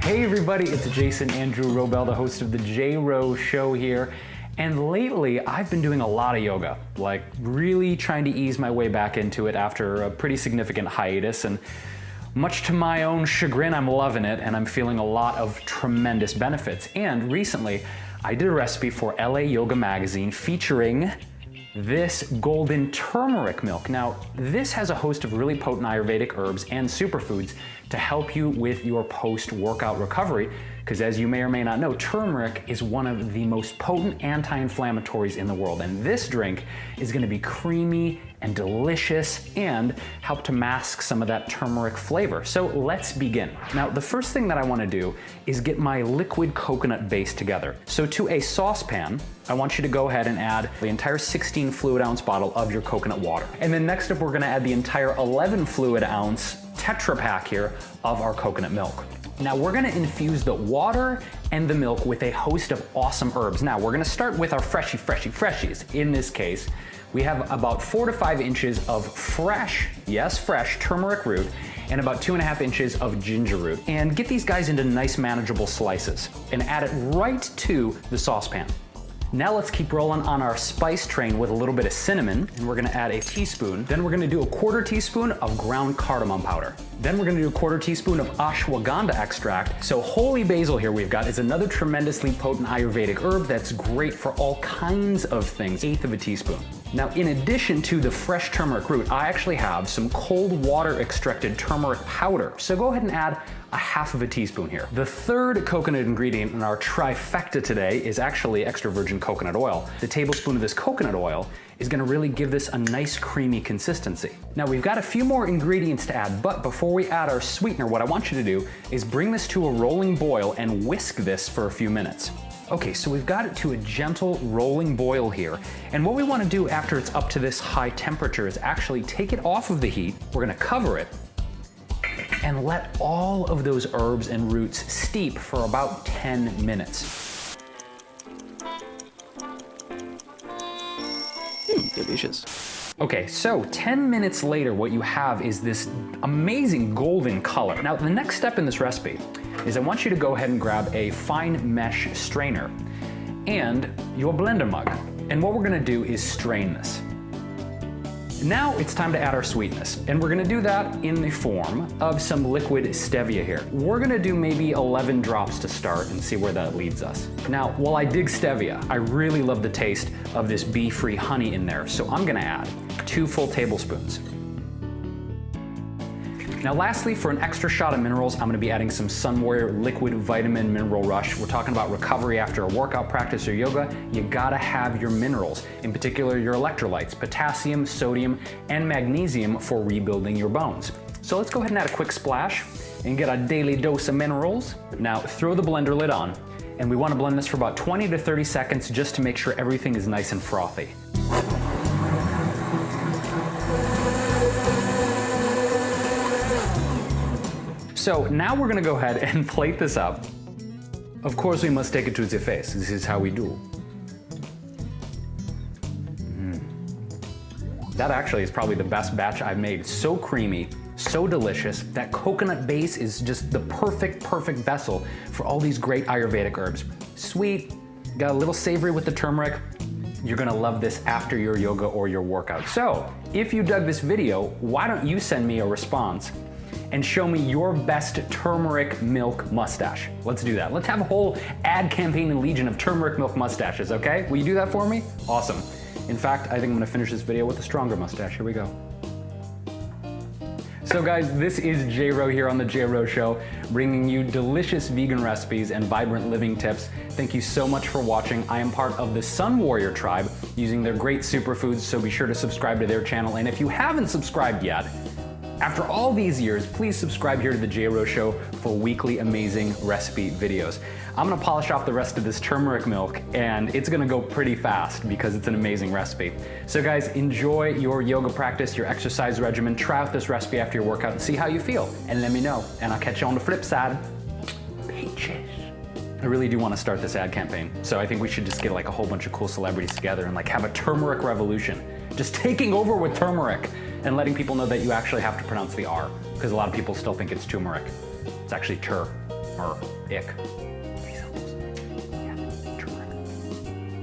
Hey everybody, it's Jason Andrew Wrobel, the host of the J-Wro show here. And lately, I've been doing a lot of yoga, like really trying to ease my way back into it after a pretty significant hiatus. And much to my own chagrin, I'm loving it and I'm feeling a lot of tremendous benefits. And recently, I did a recipe for LA Yoga Magazine featuring this golden turmeric milk. Now, this has a host of really potent Ayurvedic herbs and superfoods to help you with your post-workout recovery, because as you may or may not know, turmeric is one of the most potent anti-inflammatories in the world, and this drink is going to be creamy and delicious and help to mask some of that turmeric flavor. So let's begin. Now, the first thing that I want to do is get my liquid coconut base together. So to a saucepan, I want you to go ahead and add the entire 16 fluid ounce bottle of your coconut water. And then next up, we're going to add the entire 11 fluid ounce Tetra Pak here of our coconut milk. Now we're gonna infuse the water and the milk with a host of awesome herbs. Now we're gonna start with our freshies. In this case, we have about 4 to 5 inches of fresh, yes, fresh turmeric root and about 2.5 inches of ginger root. And get these guys into nice manageable slices and add it right to the saucepan. Now let's keep rolling on our spice train with a little bit of cinnamon, and we're gonna add a teaspoon. Then we're gonna do a 1/4 teaspoon of ground cardamom powder. Then we're gonna do a 1/4 teaspoon of ashwagandha extract. So holy basil here we've got is another tremendously potent Ayurvedic herb that's great for all kinds of things, 1/8 of a teaspoon. Now, in addition to the fresh turmeric root, I actually have some cold water extracted turmeric powder. So go ahead and add a 1/2 of a teaspoon here. The third coconut ingredient in our trifecta today is actually extra virgin coconut oil. The tablespoon of this coconut oil is gonna really give this a nice creamy consistency. Now we've got a few more ingredients to add, but before we add our sweetener, what I want you to do is bring this to a rolling boil and whisk this for a few minutes. Okay, so we've got it to a gentle rolling boil here. And what we wanna do after it's up to this high temperature is actually take it off of the heat. We're gonna cover it and let all of those herbs and roots steep for about 10 minutes. Delicious. Okay, so 10 minutes later, what you have is this amazing golden color. Now, the next step in this recipe is I want you to go ahead and grab a fine mesh strainer and your blender mug. And what we're gonna do is strain this. Now it's time to add our sweetness, and we're gonna do that in the form of some liquid stevia here. We're gonna do maybe 11 drops to start and see where that leads us. Now, while I dig stevia, I really love the taste of this bee-free honey in there, so I'm gonna add 2 full tablespoons. Now lastly, for an extra shot of minerals, I'm gonna be adding some Sunwarrior Liquid Vitamin Mineral Rush. We're talking about recovery after a workout practice or yoga. You gotta have your minerals, in particular your electrolytes, potassium, sodium, and magnesium for rebuilding your bones. So let's go ahead and add a quick splash and get a daily dose of minerals. Now throw the blender lid on, and we wanna blend this for about 20 to 30 seconds just to make sure everything is nice and frothy. So now we're gonna go ahead and plate this up. Of course, we must take it to the face. This is how we do. That actually is probably the best batch I've made. So creamy, so delicious. That coconut base is just the perfect vessel for all these great Ayurvedic herbs. Sweet, got a little savory with the turmeric. You're gonna love this after your yoga or your workout. So if you dug this video, why don't you send me a response and show me your best turmeric milk mustache. Let's do that. Let's have a whole ad campaign and legion of turmeric milk mustaches, okay? Will you do that for me? Awesome. In fact, I think I'm gonna finish this video with a stronger mustache. Here we go. So guys, this is J-Wro here on the J-Wro Show, bringing you delicious vegan recipes and vibrant living tips. Thank you so much for watching. I am part of the Sunwarrior tribe, using their great superfoods, so be sure to subscribe to their channel. And if you haven't subscribed yet, after all these years, please subscribe here to the J-Wro Show for weekly amazing recipe videos. I'm gonna polish off the rest of this turmeric milk, and it's gonna go pretty fast because it's an amazing recipe. So guys, enjoy your yoga practice, your exercise regimen. Try out this recipe after your workout and see how you feel, and let me know. And I'll catch you on the flip side. Peaches. I really do want to start this ad campaign, so I think we should just get like a whole bunch of cool celebrities together and like have a turmeric revolution. Just taking over with turmeric. and letting people know that you actually have to pronounce the R, because a lot of people still think it's turmeric. It's actually tur, or ick.